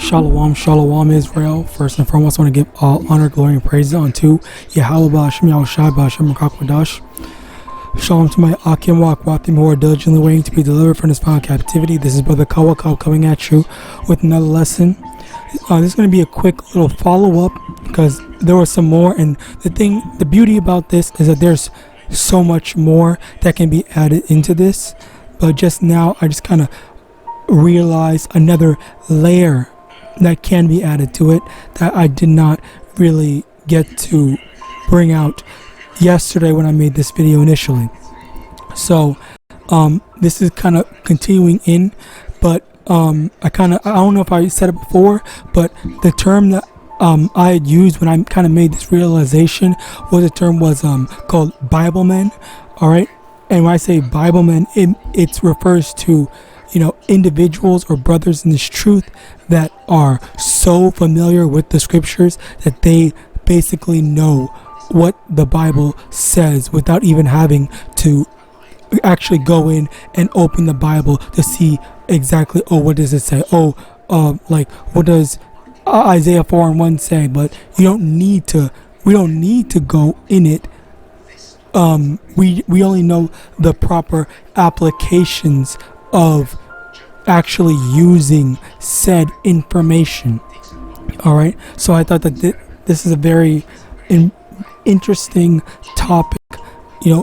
Shalom, shalom Israel. First and foremost, I want to give all honor, glory, and praise unto YAHAWAH, SHAMAIWAN. Shalom to my YAHAWAH who are diligently waiting to be delivered from this final captivity. This is Brother Kawakau coming at you with another lesson. This is going to be a quick little follow-up because there was some more, and the beauty about this is that there's so much more that can be added into this. But just now, I just kind of realized another layer that can be added to it that I did not really get to bring out yesterday when I made this video initially. So this is kind of continuing in, but I don't know if I said it before, but the term that I had used when I kind of made this realization was called Biblemen. All right, and when I say Biblemen, it refers to individuals or brothers in this truth that are so familiar with the scriptures that they basically know what the Bible says without even having to actually go in and open the Bible to see exactly, what does it say? Like what does Isaiah 4:1 say? But we don't need to go in it. We only know the proper applications of actually using said information. All right, so I thought that this is a very interesting topic,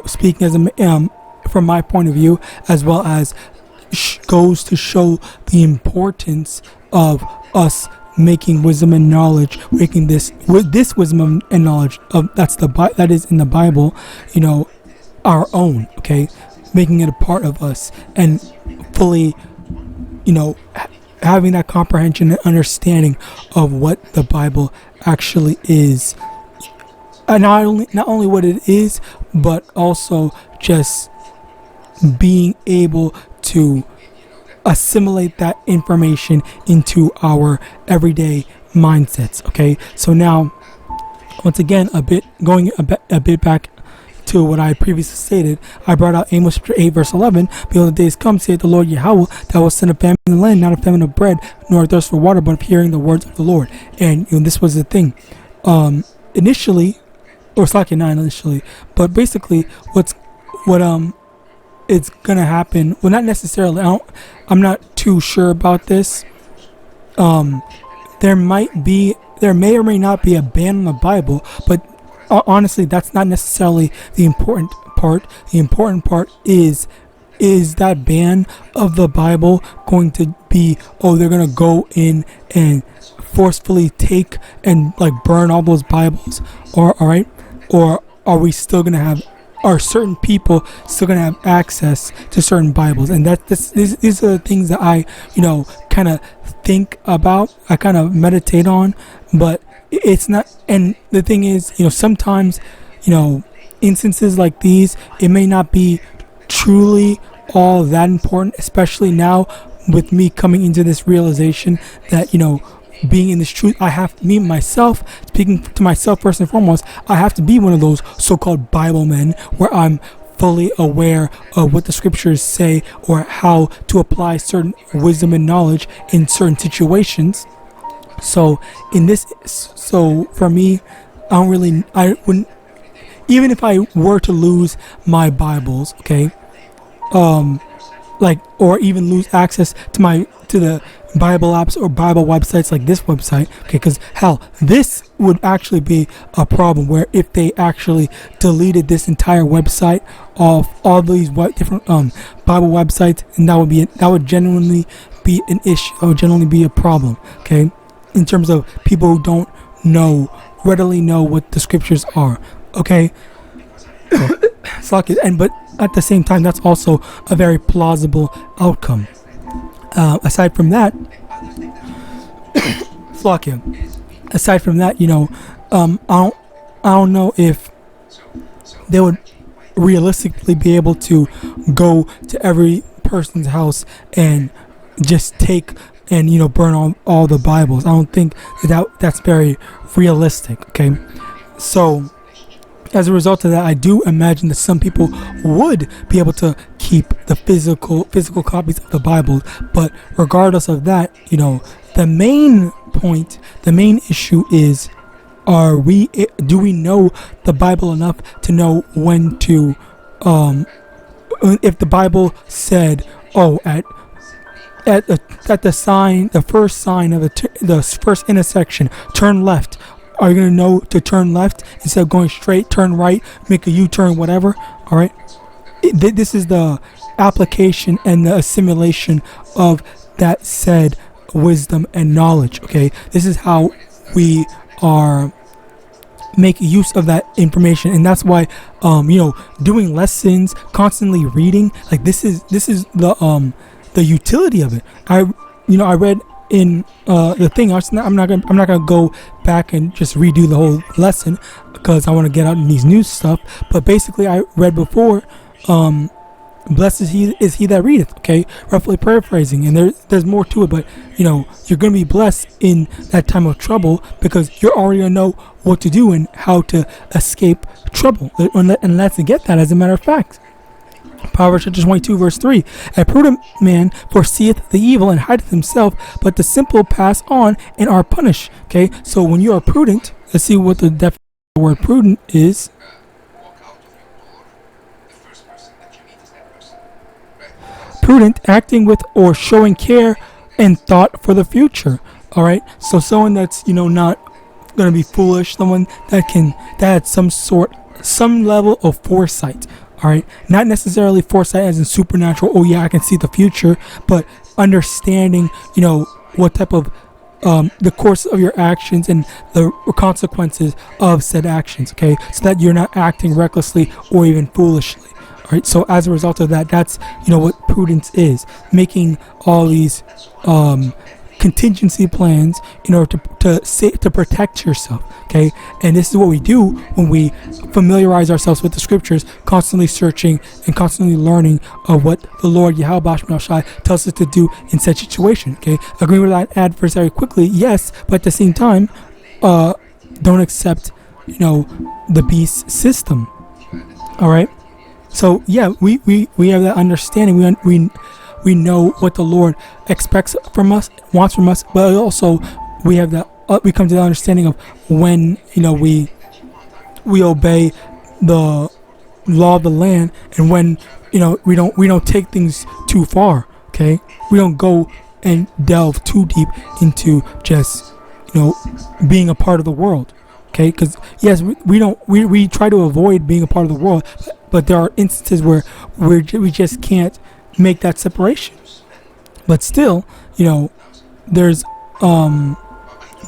speaking as from my point of view, as well as goes to show the importance of us making wisdom and knowledge, making this wisdom and knowledge that is in the Bible, our own. Okay, making it a part of us and fully, having that comprehension and understanding of what the Bible actually is. And not only what it is, but also just being able to assimilate that information into our everyday mindsets. Okay, so now, once again, going a bit back to what I previously stated, I brought out Amos 8 verse 11. Behold, the days come, saith the Lord Yahweh, that will send a famine in the land, not a famine of bread, nor a thirst for water, but of hearing the words of the Lord. And this was the thing. Initially, or Slacky 9 initially, but basically it's gonna happen. Well, not necessarily. I'm not too sure about this. There may or may not be a ban on the Bible, but honestly, that's not necessarily the important part. The important part is that ban of the Bible going to be, they're going to go in and forcefully take and burn all those Bibles, or are we still going to have, are certain people still going to have access to certain Bibles? And these are the things that I, kind of think about, I kind of meditate on, but it's not. And the thing is, sometimes, instances like these, it may not be truly all that important, especially now with me coming into this realization that, being in this truth, I have to, speaking to myself first and foremost, I have to be one of those so-called Bible men where I'm fully aware of what the scriptures say or how to apply certain wisdom and knowledge in certain situations. So for me, I wouldn't, even if I were to lose my Bibles, okay, or even lose access to the Bible apps or Bible websites like this website, okay, because hell, this would actually be a problem where if they actually deleted this entire website of all these different Bible websites, and that would genuinely be an issue. That would genuinely be a problem, okay, in terms of people who don't readily know what the scriptures are, okay. But at the same time, that's also a very plausible outcome. Aside from that, I don't know if they would realistically be able to go to every person's house and just take and burn all the Bibles. I don't think that's very realistic. Okay, so as a result of that, I do imagine that some people would be able to keep the physical copies of the Bible, but regardless of that, the main point, the main issue is, do we know the Bible enough to know when to, if the Bible said, oh, at the sign, the first sign of the first intersection, turn left. Are you going to know to turn left instead of going straight, turn right, make a U-turn, whatever? All right. This is the application and the assimilation of that said wisdom and knowledge. Okay. This is how we are make use of that information, and that's why doing lessons, constantly reading, like this is the utility of it. I read in the thing. I'm not gonna go back and just redo the whole lesson because I want to get out in these new stuff. But basically, I read before. Blessed is he that readeth. Okay, roughly paraphrasing, and there's more to it. But you're gonna be blessed in that time of trouble because you're already gonna know what to do and how to escape trouble. And let's get that as a matter of fact. Proverbs chapter 22 verse 3. A prudent man foreseeth the evil and hideth himself, but the simple pass on and are punished. Okay, so when you are prudent, let's see what the definition of the word prudent is. Prudent, acting with or showing care and thought for the future. All right, so someone that's not going to be foolish, someone that has some level of foresight. All right, not necessarily foresight as in supernatural. Oh yeah, I can see the future, but understanding, what type of the course of your actions and the consequences of said actions. Okay, so that you're not acting recklessly or even foolishly. All right, so as a result of that, that's what prudence is, making all these contingency plans in order to protect yourself. Okay, and this is what we do when we familiarize ourselves with the scriptures, constantly searching and constantly learning of what the Lord YAHAWAH tells us to do in such situation. Okay, agreeing with that adversary quickly, yes, but at the same time, don't accept the beast system. All right. So yeah, we have that understanding. We know what the Lord expects from us, wants from us, but also we have that. We come to the understanding of when we obey the law of the land, and when we don't take things too far. Okay, we don't go and delve too deep into just being a part of the world. Okay, because yes, we try to avoid being a part of the world, but there are instances where we just can't make that separation. But still, there's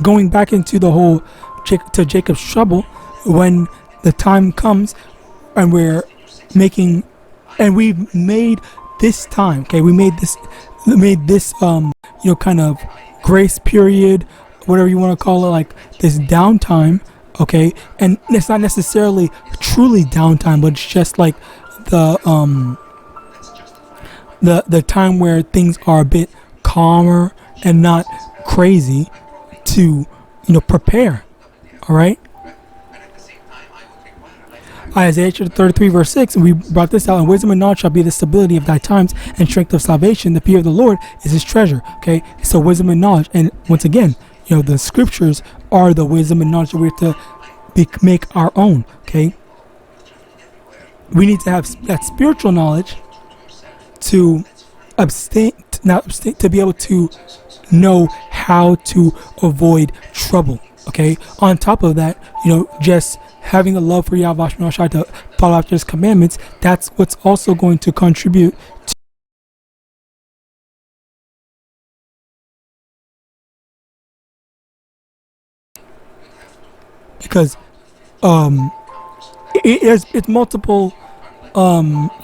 going back into the whole to Jacob's trouble when the time comes, and we've made this time. Okay, we made this kind of grace period, whatever you want to call it, like this downtime. Okay, and it's not necessarily truly downtime, but it's just like the time where things are a bit calmer and not crazy to prepare. All right. Isaiah chapter 33 verse 6, and we brought this out. And wisdom and knowledge shall be the stability of thy times, and strength of salvation. The fear of the Lord is his treasure. Okay, so wisdom and knowledge, and once again, the scriptures are the wisdom and knowledge that we have to make our own. Okay, we need to have that spiritual knowledge to to be able to know how to avoid trouble. Okay, on top of that, just having the love for YAHAWASHI to follow after his commandments, that's what's also going to contribute to because it's multiple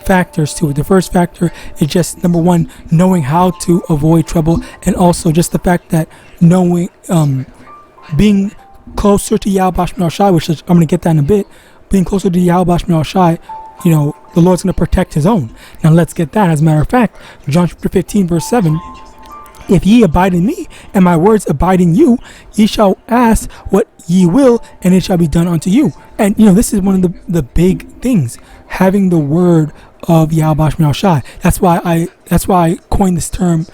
factors to it. The first factor is just, number one, knowing how to avoid trouble, and also just the fact that knowing being closer to YAHAWASHI, which is, I'm going to get that in a bit, being closer to YAHAWASHI, the Lord's going to protect his own. Now let's get that. As a matter of fact, John chapter 15 verse 7, if ye abide in me, and my words abide in you, ye shall ask what ye will, and it shall be done unto you. And this is one of the big things, having the word of YAHAWASHI. That's why I coined this term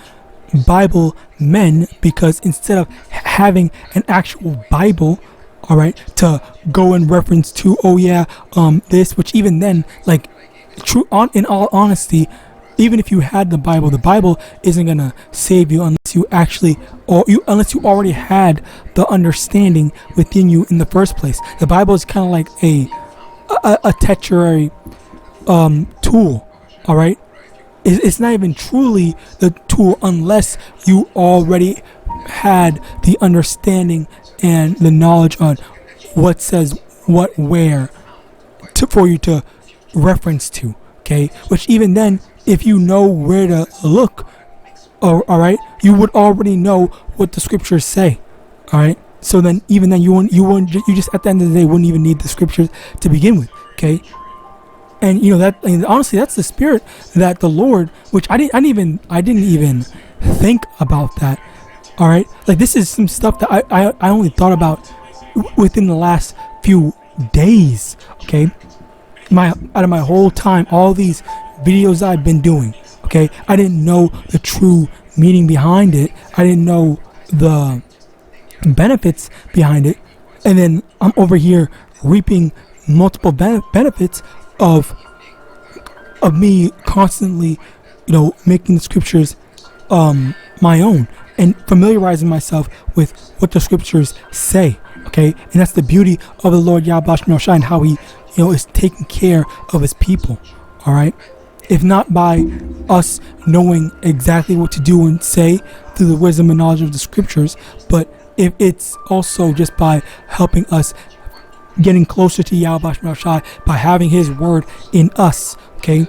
Bible men, because instead of having an actual Bible, all right, to go in reference to, this, which even then, like, in all honesty, even if you had the Bible isn't gonna save you unless you actually, unless you already had the understanding within you in the first place. The Bible is kind of like a tertiary tool, all right. It's not even truly the tool unless you already had the understanding and the knowledge on what says what where for you to reference to, okay? Which even then, if you know where to look, all right, you would already know what the scriptures say, all right? So then, even then, you just at the end of the day wouldn't even need the scriptures to begin with, okay? And honestly, that's the spirit that the Lord, which I didn't even think about that. All right, like this is some stuff that I only thought about within the last few days. Okay, out of my whole time, all these videos I've been doing. Okay, I didn't know the true meaning behind it. I didn't know the benefits behind it, and then I'm over here reaping multiple benefits of me constantly, making the scriptures my own and familiarizing myself with what the scriptures say. Okay, and that's the beauty of the Lord YAHAWAH and how he, is taking care of his people. All right, if not by us knowing exactly what to do and say through the wisdom and knowledge of the scriptures, but if it's also just by helping us getting closer to Yahawadah by having his word in us, okay?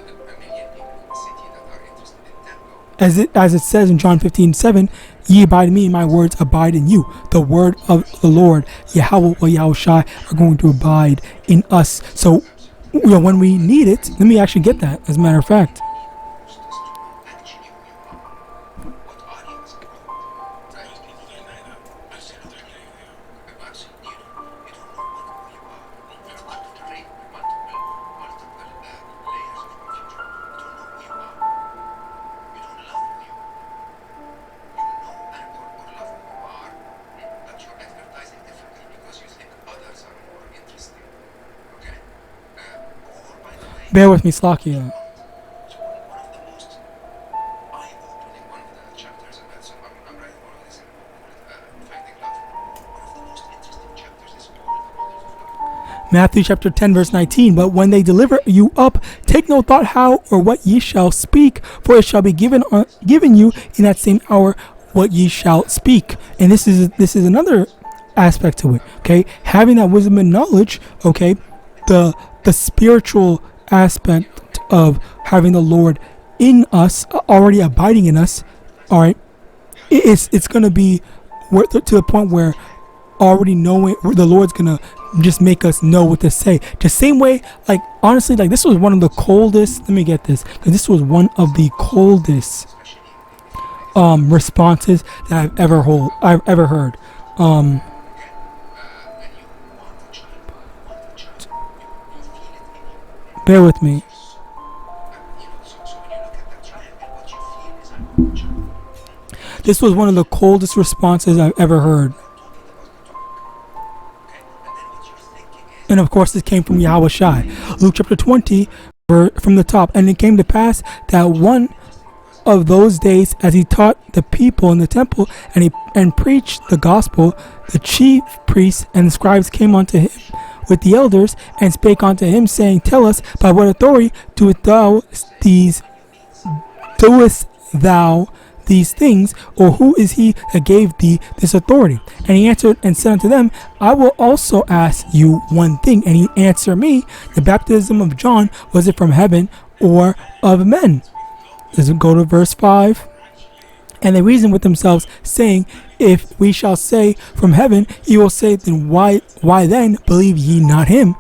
As it says in John 15:7, ye abide in me, my words abide in you. The word of the Lord, YAHAWAH are going to abide in us. So, when we need it, let me actually get that, as a matter of fact. Bear with me, Slakia. Matthew chapter 10 verse 19, but when they deliver you up, take no thought how or what ye shall speak, for it shall be given you in that same hour what ye shall speak. And this is another aspect to it, okay? Having that wisdom and knowledge, okay? The spiritual aspect of having the Lord in us, already abiding in us, all right? It's going to be to the point where already knowing the Lord's gonna just make us know what to say. The same way, like honestly, like this was one of the coldest. Let me get this. This was one of the coldest responses that I've ever heard. Bear with me. This was one of the coldest responses I've ever heard. And of course, this came from Yahawashi. Luke chapter 20, from the top. And it came to pass that one of those days, as he taught the people in the temple, and preached the gospel, the chief priests and scribes came unto him with the elders, and spake unto him, saying, Tell us, by what authority doest thou these things, or who is he that gave thee this authority? And he answered and said unto them, I will also ask you one thing. And he answered me, the baptism of John, was it from heaven or of men? Does it go to verse 5? And they reasoned with themselves, saying, If we shall say from heaven, he will say, then why then believe ye not him?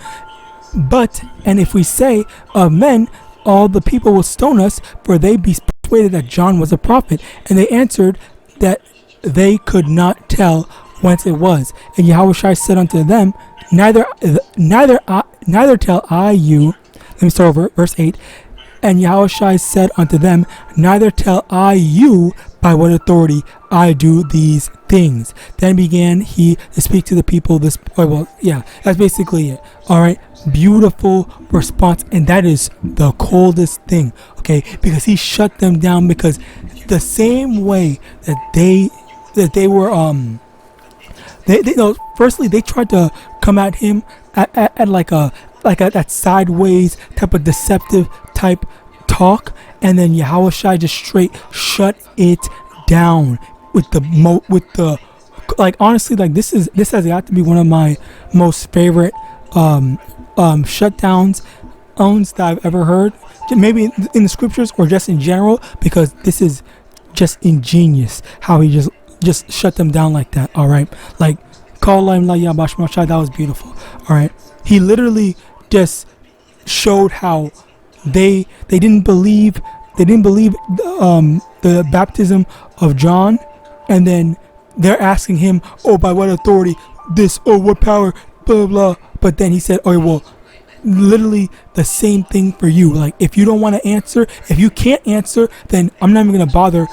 But, and if we say of men, all the people will stone us, for they be persuaded that John was a prophet. And they answered that they could not tell whence it was. And Yahawashi said unto them, Neither tell I you. Let me start over verse 8. And Yahawashi said unto them, neither tell I you by what authority I do these things. Then began he to speak to the people. That's basically it. All right, beautiful response, and that is the coldest thing. Okay, because he shut them down, because the same way that they were firstly they tried to come at him at like that sideways type of deceptive type talk, and then Yahawashi just straight shut it down with the honestly, like this has got to be one of my most favorite shutdowns that I've ever heard, maybe in the scriptures or just in general, because this is just ingenious how he just shut them down like that. All right, like that was beautiful. All right, he literally just showed how they didn't believe the baptism of John, and then they're asking him, oh, by what authority this, oh, what power, blah blah. But then he said, oh, well, literally the same thing for you. Like, if you don't want to answer, if you can't answer, then I'm not even gonna bother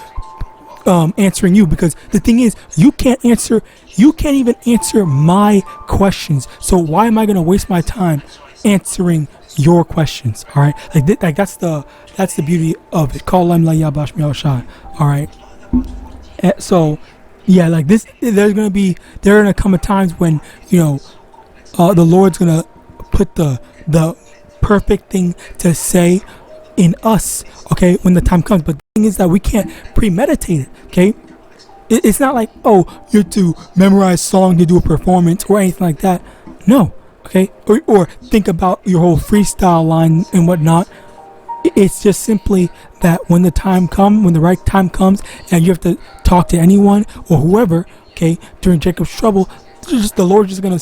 answering you, because the thing is, you can't even answer my questions, so why am I gonna waste my time answering your questions? All right, like that's the beauty of it. Call all right. So yeah, like this, there are gonna come a times when the Lord's gonna put the perfect thing to say in us, okay, when the time comes. But the thing is that we can't premeditate it, okay? It's not like, oh, you have to memorize song to do a performance or anything like that. No, okay? Or think about your whole freestyle line and whatnot. It's just simply that when the right time comes, and you have to talk to anyone or whoever, okay, during Jacob's trouble, the Lord is gonna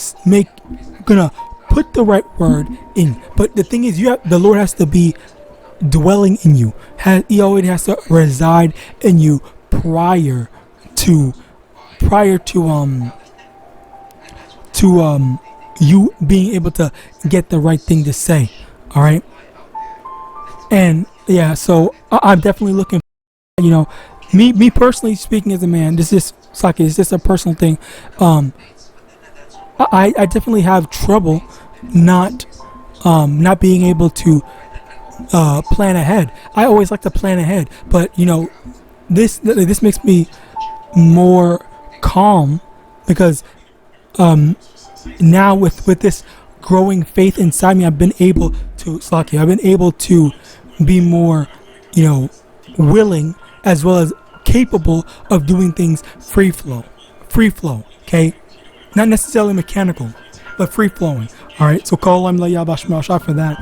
put the right word in. But the thing is, the Lord has to be dwelling in you. He always has to reside in you prior to you being able to get the right thing to say. All right. And yeah, so I'm definitely looking for, me personally speaking as a man, it's just a personal thing. I definitely have trouble not being able to plan ahead. I always like to plan ahead, but this makes me more calm, because now with this growing faith inside me, I've been able to be more willing, as well as capable of doing things free flow, okay, not necessarily mechanical, but free flowing. All right, so call for that.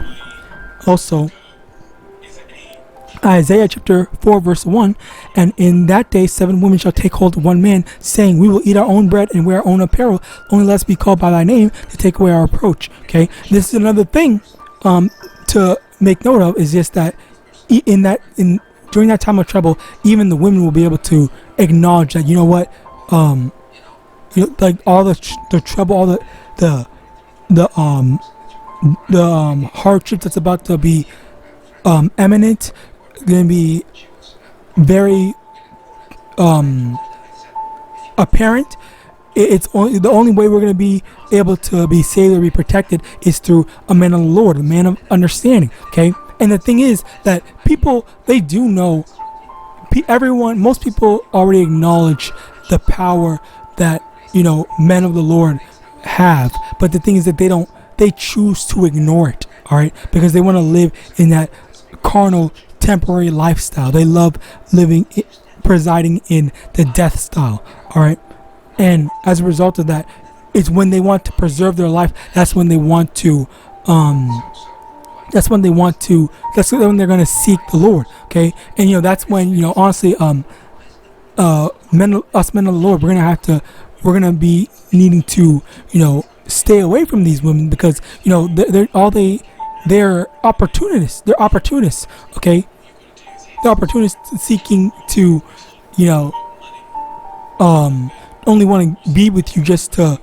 Also, Isaiah chapter 4 verse 1, and in that day 7 women shall take hold of one man, saying, we will eat our own bread and wear our own apparel, only lest be called by thy name to take away our reproach. Okay, this is another thing to make note of, is just that during that time of trouble, even the women will be able to acknowledge that, like all the trouble, all the hardship that's about to be imminent, going to be very apparent. It's only the only way we're going to be able to be saved or be protected is through a man of the Lord, a man of understanding. Okay, and the thing is that people, they do know, most people already acknowledge the power that men of the Lord have, but the thing is that they choose to ignore it. All right, because they want to live in that carnal, temporary lifestyle. They love presiding in the death style. All right, and as a result of that, it's when they want to preserve their life. That's when they want to. That's when they're going to seek the Lord. Okay, and that's when honestly, men of the Lord, we're gonna be needing to stay away from these women, because they're opportunists. They're opportunists. Okay, they're opportunists seeking to only want to be with you just to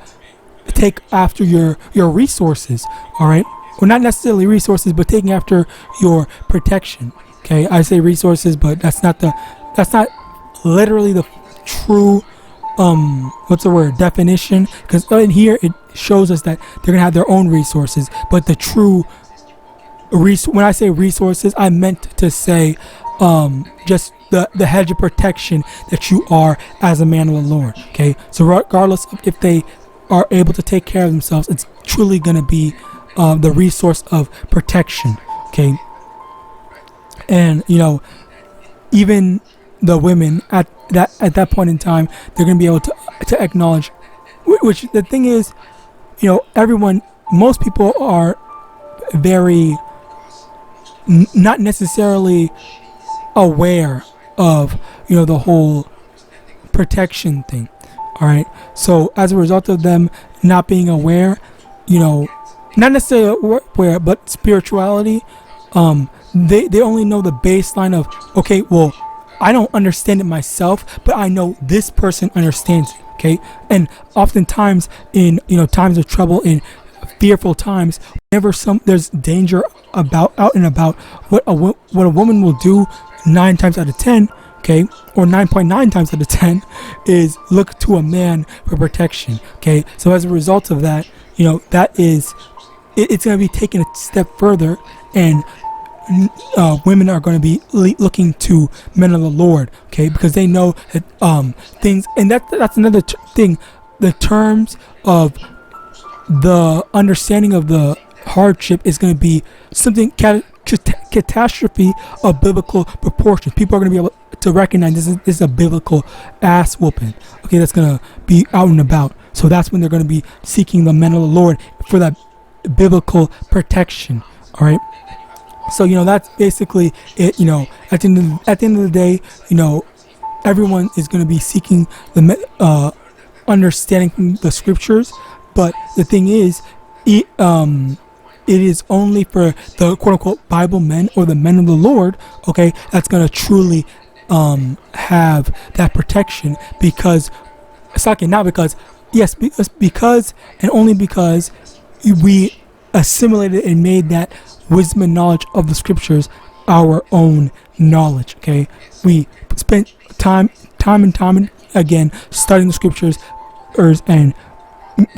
take after your resources. All right, or not necessarily resources, but taking after your protection. Okay, I say resources, but that's not literally the true what's the word, definition, because in here it shows us that they're gonna have their own resources, but the true when I say resources, I meant to say just the hedge of protection that you are as a man of the Lord. Okay, so regardless of if they are able to take care of themselves, it's truly going to be the resource of protection. Okay, and even the women at that point in time, they're going to be able to acknowledge, which the thing is, most people are very not necessarily aware of the whole protection thing. All right, so as a result of them not being aware, not necessarily aware, but spirituality, they only know the baseline of, okay, well, I don't understand it myself, but I know this person understands it. Okay, and oftentimes in times of trouble, in fearful times, whenever there's danger out and about, what a woman will do 9 times out of 10, okay, or 9.9 times out of 10, is look to a man for protection. Okay, so as a result of that, that is, it's going to be taken a step further, and women are going to be looking to men of the Lord. Okay, because they know that things, and that's another thing. The terms of the understanding of the hardship is going to be something catastrophe of biblical proportions. People are going to be able to recognize this is a biblical ass whooping. Okay, that's going to be out and about. So that's when they're going to be seeking the men of the Lord for that biblical protection. All right. So that's basically it. At the end of the day, everyone is going to be seeking the understanding from the scriptures. But the thing is, it is only for the quote-unquote Bible men or the men of the Lord, okay, that's going to truly have that protection, because, because and only because we assimilated and made that wisdom and knowledge of the scriptures our own knowledge. Okay, we spent time and time again studying the scriptures and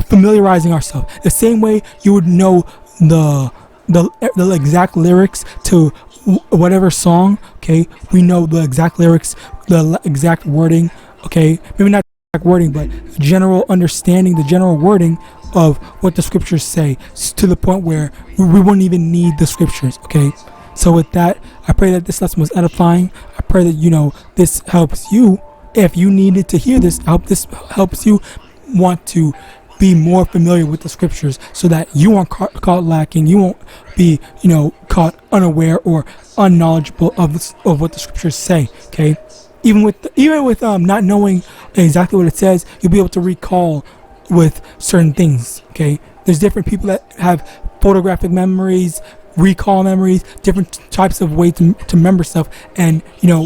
familiarizing ourselves the same way you would know the exact lyrics to whatever song. Okay, we know the exact lyrics, the exact wording. Okay, maybe not exact wording, but general understanding, the general wording of what the scriptures say, to the point where we wouldn't even need the scriptures. Okay, so with that, I pray that this lesson was edifying. I pray that this helps you. If you needed to hear this, I hope this helps you want to be more familiar with the scriptures, so that you aren't caught lacking. You won't be caught unaware or unknowledgeable of what the scriptures say. Okay, even with not knowing exactly what it says, you'll be able to recall with certain things. Okay, there's different people that have photographic memories, recall memories, different types of ways to remember stuff. And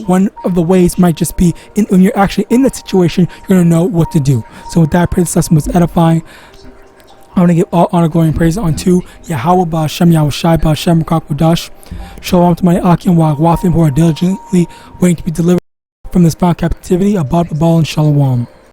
one of the ways might just be when you're actually in that situation, you're going to know what to do. So with that, I pray this lesson was edifying. I want to give all honor, glory, and praise unto YAHAWAH, BA'Hashem, YAHAWASHI, BA'Hashem, MANASSEH. Shalom to my Akim, YAHAWAH, who are diligently waiting to be delivered from this bound captivity. AHPARYAM, Shalom.